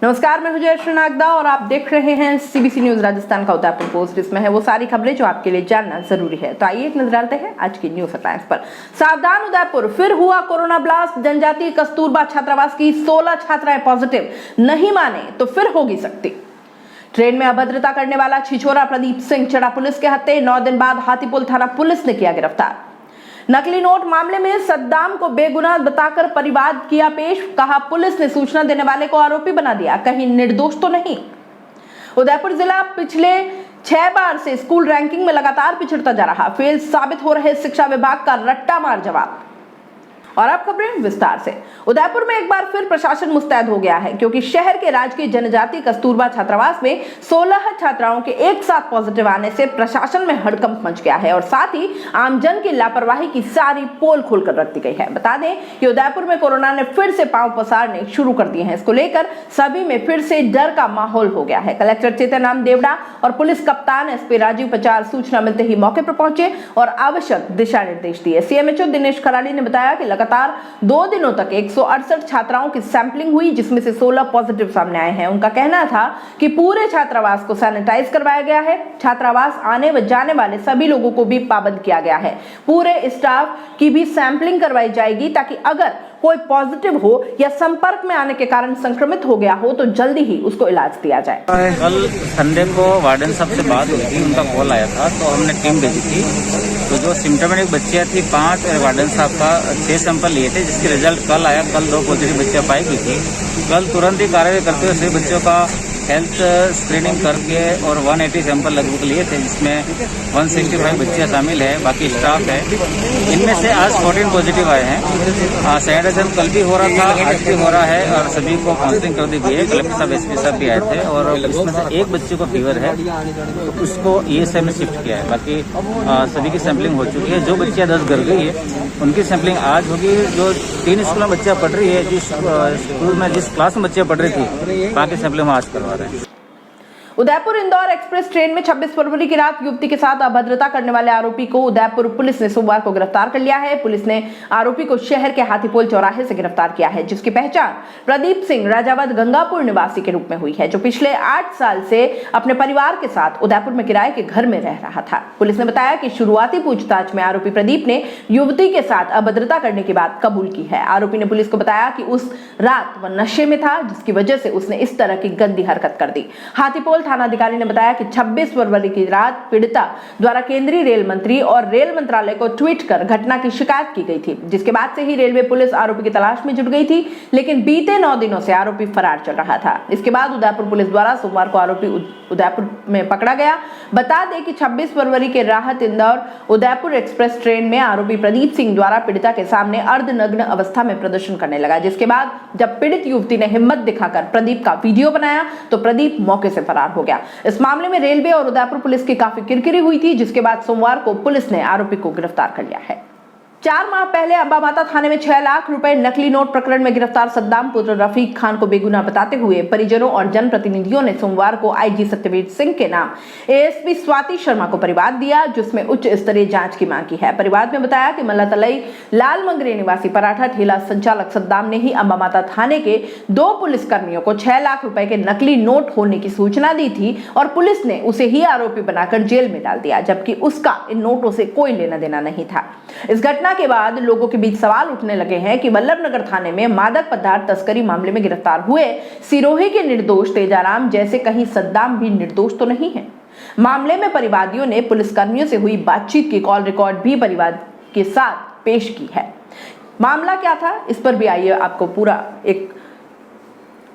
नमस्कार, मैं जयश्री नागदा और आप देख रहे हैं सीबीसी न्यूज राजस्थान का उदयपुर पोस्ट। इसमें है वो सारी खबरें जो आपके लिए जानना जरूरी है। तो आइए एक नजर डालते हैं आज की न्यूज हेडलाइंस पर। सावधान उदयपुर, फिर हुआ कोरोना ब्लास्ट। जनजातीय कस्तूरबा छात्रावास की 16 छात्राएं पॉजिटिव, नहीं माने तो फिर होगी सख्ती। ट्रेन में अभद्रता करने वाला छिछोरा प्रदीप सिंह चढ़ा पुलिस के हत्थे। 9 दिन बाद हाथीपुल थाना पुलिस ने किया गिरफ्तार। नकली नोट मामले में सद्दाम को बेगुनाह बताकर परिवाद किया पेश। कहा पुलिस ने सूचना देने वाले को आरोपी बना दिया, कहीं निर्दोष तो नहीं। उदयपुर जिला पिछले 6 बार से स्कूल रैंकिंग में लगातार पिछड़ता जा रहा। फेल साबित हो रहे शिक्षा विभाग का रट्टा मार जवाब। और अब खबरें विस्तार से। उदयपुर में एक बार फिर प्रशासन मुस्तैद हो गया है, क्योंकि शहर के राजकीय जनजातीय कस्तूरबा छात्रावास में 16 छात्राओं के एक साथ पॉजिटिव आने से प्रशासन में हड़कंप मच गया है और साथ ही आमजन की लापरवाही की सारी पोल खोलकर रख दी गई है। बता दें कि उदयपुर में कोरोना ने फिर से पांव पसारने शुरू कर दिए हैं। इसको लेकर सभी में फिर से डर का माहौल हो गया है। कलेक्टर चेतन देवड़ा और पुलिस कप्तान एसपी राजीव पचार सूचना मिलते ही मौके पर पहुंचे और आवश्यक दिशा निर्देश दिए। सीएमएचओ दिनेश खराड़ी ने बताया कि लगातार 2 दिनों तक 168 छात्राओं की सैंपलिंग हुई, जिसमें से 16 पॉजिटिव सामने आए हैं। उनका कहना था कि पूरे छात्रावास को सैनिटाइज करवाया गया है। छात्रावास आने व जाने वाले सभी लोगों को भी पाबंद किया गया है। पूरे स्टाफ की भी सैंपलिंग करवाई जाएगी, ताकि अगर कोई पॉजिटिव हो या संपर्क में आने के कारण संक्रमित हो गया हो तो जल्दी ही उसको इलाज दिया जाए। कल संडे को वार्डन साहब से बात हुई थी, उनका कॉल आया था तो हमने टीम भेजी थी। तो जो सिम्टोमेटिक बच्चियां थी 5 और वार्डन साहब का 6 सैंपल लिए थे, जिसकी रिजल्ट कल आया। कल 2 पॉजिटिव बच्चियां पाई गई थी। कल तुरंत ही कार्रवाई करते हुए सभी बच्चों का हेल्थ स्क्रीनिंग करके और 180 सैंपल लगभग लिए थे, जिसमें 165 बच्चियां शामिल है, बाकी स्टाफ है। इनमें से आज 14 पॉजिटिव आए हैं। सैनिटाइजेशन कल भी हो रहा था, आज भी हो रहा है और सभी को काउंसलिंग कर दी गई है। कलेक्टर साहब एसपी साहब भी आए थे और इसमें से एक बच्चे को फीवर है तो उसको ईएसआई में शिफ्ट किया है। बाकी सभी की सैंपलिंग हो चुकी है। जो बच्चियां 10 घर गई है उनकी सैंपलिंग आज होगी। जो 3 स्कूल में बच्चियां पढ़ रही है, जिस स्कूल में जिस क्लास में बच्चियां पढ़ रही थी, बाकी सैंपलिंग आज करवा रहे हैं। उदयपुर इंदौर एक्सप्रेस ट्रेन में 26 फरवरी की रात युवती के साथ अभद्रता करने वाले आरोपी को उदयपुर पुलिस ने सोमवार को गिरफ्तार कर लिया है। पुलिस ने आरोपी को शहर के हाथीपोल चौराहे से गिरफ्तार किया है, जिसकी पहचान प्रदीप सिंह राजावत गंगापुर निवासी के रूप में हुई है, जो पिछले 8 साल से अपने परिवार के साथ उदयपुर में किराए के घर में रह रहा था। पुलिस ने बताया कि शुरुआती पूछताछ में आरोपी प्रदीप ने युवती के साथ अभद्रता करने की बात कबूल की है। आरोपी ने पुलिस को बताया कि उस रात वह नशे में था, जिसकी वजह से उसने इस तरह की गंदी हरकत कर दी। हाथीपोल थानाधिकारी ने बताया कि 26 फरवरी की रात पीड़िता द्वारा केंद्रीय रेल मंत्री और रेल मंत्रालय को ट्वीट कर घटना की शिकायत की गई थी, जिसके बाद से ही रेलवे पुलिस आरोपी की तलाश में जुट गई थी। लेकिन बीते 9 दिनों से आरोपी फरार चल रहा था। इसके बाद उदयपुर पुलिस द्वारा सोमवार को आरोपी उदयपुर में पकड़ा गया। बता दें कि 26 फरवरी के राहत इंदौर उदयपुर एक्सप्रेस ट्रेन में आरोपी प्रदीप सिंह द्वारा पीड़िता के सामने अर्धनग्न अवस्था में प्रदर्शन करने लगा, जिसके बाद जब पीड़ित युवती ने हिम्मत दिखाकर प्रदीप का वीडियो बनाया तो प्रदीप मौके से फरार हो गया। इस मामले में रेलवे और उदयपुर पुलिस की काफी किरकिरी हुई थी, जिसके बाद सोमवार को पुलिस ने आरोपी को गिरफ्तार कर लिया है। 4 माह पहले अंबा माता थाने में 6 लाख रुपए नकली नोट प्रकरण में गिरफ्तार सद्दाम पुत्र रफीक खान को बेगुनाह बताते हुए परिजनों और जनप्रतिनिधियों ने सोमवार को आईजी सत्यवीर सिंह के नाम एएसपी स्वाति शर्मा को परिवाद दिया, जिसमें उच्च स्तरीय जांच की मांग की है। परिवाद में बताया कि मल्लातलई लाल मंगरे निवासी पराठा ठेला संचालक सद्दाम ने ही अंबा माता थाने के 2 पुलिसकर्मियों को 6 लाख रुपए के नकली नोट होने की सूचना दी थी और पुलिस ने उसे ही आरोपी बनाकर जेल में डाल दिया, जबकि उसका इन नोटों से कोई लेना देना नहीं था। इस घटना के बाद लोगों के बीच सवाल उठने लगे हैं कि वल्लभनगर थाने में मादक पदार्थ तस्करी मामले में गिरफ्तार हुए सिरोही के निर्दोष तेजाराम जैसे कहीं सद्दाम भी निर्दोष तो नहीं है। मामले में परिवादियों ने पुलिसकर्मियों से हुई बातचीत की कॉल रिकॉर्ड भी परिवाद के साथ पेश की है। मामला क्या था, इस पर भी आइए आपको पूरा एक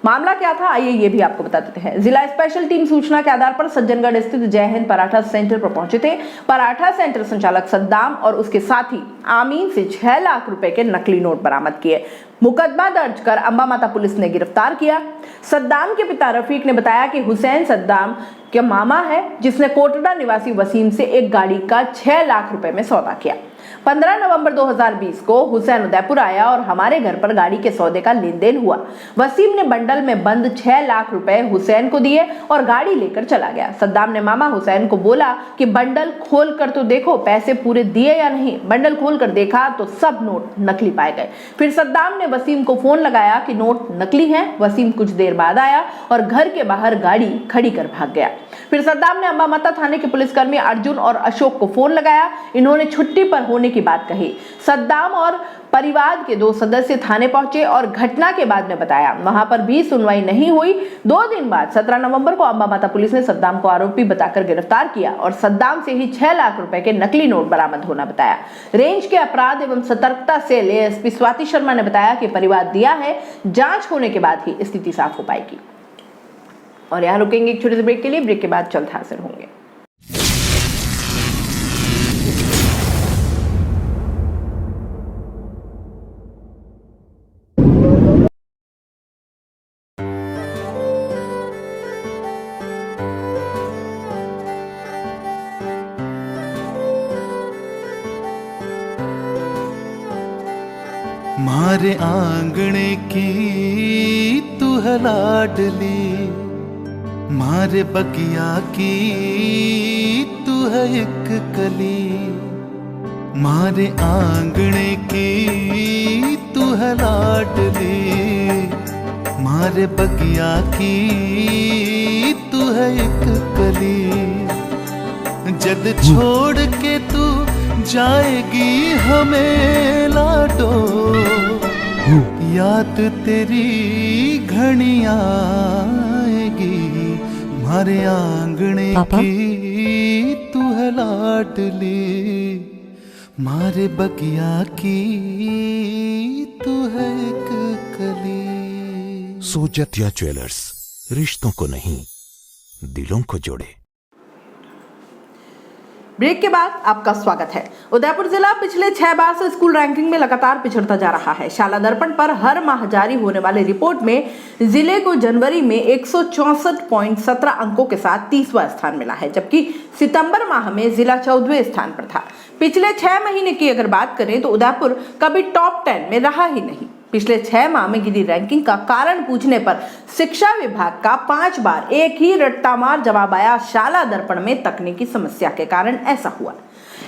मामला क्या था आइए ये भी आपको बता देते हैं। जिला स्पेशल टीम सूचना के आधार पर सज्जनगढ़ स्थित जय हिंद पराठा सेंटर पर पहुंचे थे। पराठा सेंटर संचालक सद्दाम और उसके साथी आमीन से 6 लाख रुपए के नकली नोट बरामद किए। मुकदमा दर्ज कर अंबा माता पुलिस ने गिरफ्तार किया। सद्दाम के पिता रफीक ने बताया कि हुसैन सद्दाम के मामा है, जिसने कोटड़ा निवासी वसीम से एक गाड़ी का 6 लाख रुपए में सौदा किया। 15 नवंबर 2020 को हुसैन उदयपुर आया और हमारे घर पर गाड़ी के सौदे का लेन देन हुआ। वसीम ने बंडल में बंद 6 लाख रुपए हुसैन को दिए और गाड़ी लेकर चला गया। सद्दाम ने मामा हुसैन को बोला कि बंडल खोल कर तो देखो पैसे पूरे दिए या नहीं। बंडल खोल कर देखा तो सब नोट नकली पाए गए। फिर सद्दाम ने वसीम को फोन लगाया कि नोट नकली हैं। वसीम कुछ देर बाद आया और घर के बाहर गाड़ी खड़ी कर भाग गया। फिर सद्दाम ने अंबामाता थाने के पुलिसकर्मी अर्जुन और अशोक को फोन लगाया। इन्होंने छुट्टी पर होने की बात कही। सद्दाम और परिवार के 2 सदस्य थाने पहुंचे और घटना के बाद में बताया। वहां पर भी सुनवाई नहीं हुई। 2 दिन बाद 17 नवंबर को अंबामाता पुलिस ने सद्दाम को आरोपी बताकर गिरफ्तार किया और सद्दाम से ही 6 लाख रुपए के नकली नोट बरामद होना बताया। रेंज के अपराध एवं सतर्कता सेल एएसपी स्वाति शर्मा ने बताया कि परिवार दिया है, जांच होने के बाद ही स्थिति साफ हो पाएगी। और यहाँ रुकेंगे एक छोटे से ब्रेक के लिए। ब्रेक के बाद जल्द हाजिर होंगे। मारे आंगणे की तू है लाडली, मारे बगिया की तू है एक कली। मारे आंगणे की तू है लाडली, मारे बगिया की तू है एक कली। जद छोड़ के तू जाएगी हमें लाडो, याद तेरी घनी आएगी। मारे आंगणे की तू है लाडली, मारे बगिया की तू है एक कली। सोजतिया ज्वेलर्स, रिश्तों को नहीं दिलों को जोड़े। ब्रेक के बाद आपका स्वागत है। उदयपुर जिला पिछले 6 बार से स्कूल रैंकिंग में लगातार पिछड़ता जा रहा है। शाला दर्पण पर हर माह जारी होने वाली रिपोर्ट में जिले को जनवरी में 164.17 अंकों के साथ 30वां स्थान मिला है, जबकि सितंबर माह में जिला 14वें स्थान पर था। पिछले 6 महीने की अगर बात करें तो उदयपुर कभी टॉप 10 में रहा ही नहीं। पिछले 6 माह में गिरी रैंकिंग का कारण पूछने पर शिक्षा विभाग का 5 बार एक ही रट्टामार जवाब आया, शाला दर्पण में तकनीकी समस्या के कारण ऐसा हुआ।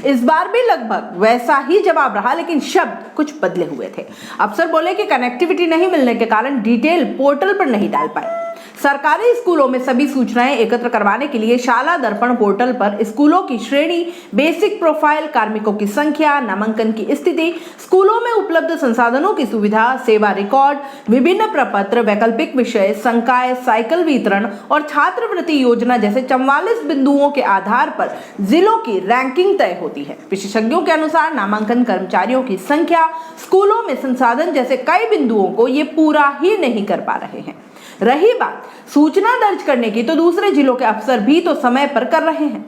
इस बार भी लगभग वैसा ही जवाब रहा, लेकिन शब्द कुछ बदले हुए थे। अफसर बोले कि कनेक्टिविटी नहीं मिलने के कारण डिटेल पोर्टल पर नहीं डाल पाए। सरकारी स्कूलों में सभी सूचनाएं एकत्र करवाने के लिए शाला दर्पण पोर्टल पर स्कूलों की श्रेणी, बेसिक प्रोफाइल, कार्मिकों की संख्या, नामांकन की स्थिति, स्कूलों में उपलब्ध संसाधनों की सुविधा, सेवा रिकॉर्ड, विभिन्न प्रपत्र, वैकल्पिक विषय, संकाय, साइकिल वितरण और छात्रवृत्ति योजना जैसे 44 बिंदुओं के आधार पर जिलों की रैंकिंग तय होती है। विशेषज्ञों के अनुसार नामांकन कर्मचारियों की संख्या, स्कूलों में संसाधन जैसे कई बिंदुओं को ये पूरा ही नहीं कर पा रहे हैं। रही बात सूचना दर्ज करने की, तो दूसरे जिलों के अफसर भी तो समय पर कर रहे हैं।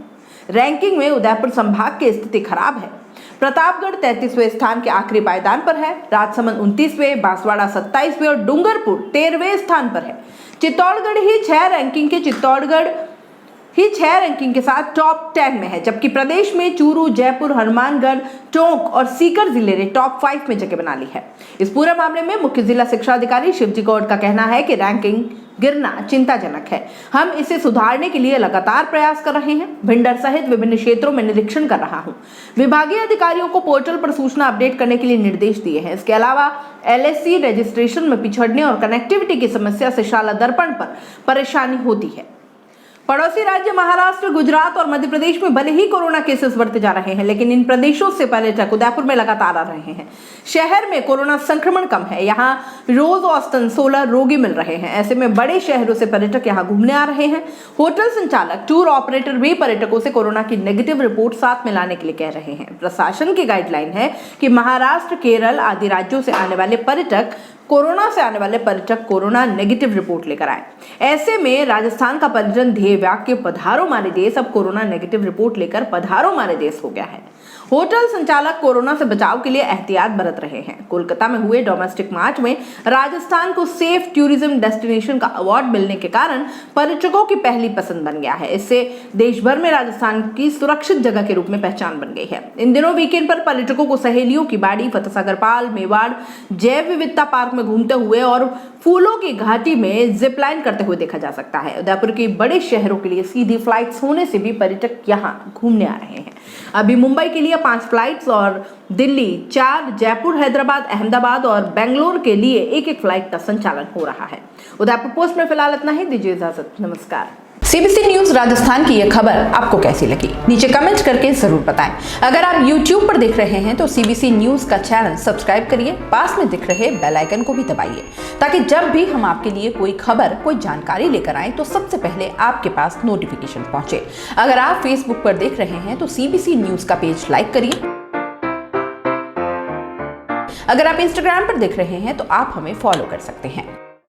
रैंकिंग में उदयपुर संभाग की स्थिति खराब है। प्रतापगढ़ 33वें स्थान के आखिरी पायदान पर है, राजसमंद 29वें, बांसवाड़ा 27वें और डूंगरपुर 13वें स्थान पर है। चित्तौड़गढ़ ही 6 रैंकिंग के साथ टॉप 10 में है, जबकि प्रदेश में चूरू, जयपुर, हनुमानगढ़, टोंक और सीकर जिले ने टॉप 5 में जगह बना ली है। इस पूरे मामले में मुख्य जिला शिक्षा अधिकारी शिवजी गौड़ का कहना है कि रैंकिंग गिरना चिंताजनक है। हम इसे सुधारने के लिए लगातार प्रयास कर रहे हैं। भिंडर सहित विभिन्न क्षेत्रों में निरीक्षण कर रहा हूं। विभागीय अधिकारियों को पोर्टल पर सूचना अपडेट करने के लिए निर्देश दिए हैं। इसके अलावा LSC रजिस्ट्रेशन में पिछड़ने और कनेक्टिविटी की समस्या से शाला दर्पण पर परेशानी होती है। पड़ोसी राज्य महाराष्ट्र, गुजरात और मध्य प्रदेश में भले ही कोरोना केसेस बढ़ते जा रहे हैं, लेकिन इन प्रदेशों से पर्यटक उदयपुर में लगातार आ रहे हैं। शहर में कोरोना संक्रमण कम है। यहाँ रोज औसतन 16 रोगी मिल रहे हैं। ऐसे में बड़े शहरों से पर्यटक यहाँ घूमने आ रहे हैं। होटल संचालक, टूर ऑपरेटर भी पर्यटकों से कोरोना की नेगेटिव रिपोर्ट साथ में लाने के लिए कह रहे हैं। प्रशासन की गाइडलाइन है कि महाराष्ट्र, केरल आदि राज्यों से आने वाले पर्यटक कोरोना नेगेटिव रिपोर्ट लेकर आए। ऐसे में राजस्थान का पर्यटन ध्येय वाक्य पधारो मारे देश अब कोरोना नेगेटिव रिपोर्ट लेकर पधारो मारे देश हो गया है। होटल संचालक कोरोना से बचाव के लिए एहतियात बरत रहे हैं। कोलकाता में हुए डोमेस्टिक मार्च में राजस्थान को सेफ टूरिज्म डेस्टिनेशन का अवार्ड मिलने के कारण पर्यटकों की पहली पसंद बन गया है। इससे देश भर में राजस्थान की सुरक्षित जगह के रूप में पहचान बन गई है। इन दिनों वीकेंड पर पर्यटकों को सहेलियों की बाड़ी, फतेहसागर पाल, मेवाड़ जैव विविधता पार्क में घूमते हुए और फूलों की घाटी में जिप लाइन करते हुए देखा जा सकता है। उदयपुर के बड़े शहरों के लिए सीधी फ्लाइट्स होने से भी पर्यटक यहाँ घूमने आ रहे हैं। अभी मुंबई के लिए 5 फ्लाइट्स और दिल्ली 4, जयपुर, हैदराबाद, अहमदाबाद और बेंगलोर के लिए 1-1 फ्लाइट का संचालन हो रहा है। उदयपुर पोस्ट में फिलहाल इतना ही। दीजिए इजाजत, नमस्कार। सीबीसी न्यूज राजस्थान की यह खबर आपको कैसी लगी, नीचे कमेंट करके जरूर बताएं। अगर आप YouTube पर देख रहे हैं तो सीबीसी न्यूज का चैनल सब्सक्राइब करिए, पास में दिख रहे बेल आइकन को भी दबाइए, ताकि जब भी हम आपके लिए कोई खबर, कोई जानकारी लेकर आए तो सबसे पहले आपके पास नोटिफिकेशन पहुंचे। अगर आप फेसबुक पर देख रहे हैं तो सीबीसी न्यूज का पेज लाइक करिए। अगर आप इंस्टाग्राम पर देख रहे हैं तो आप हमें फॉलो कर सकते हैं।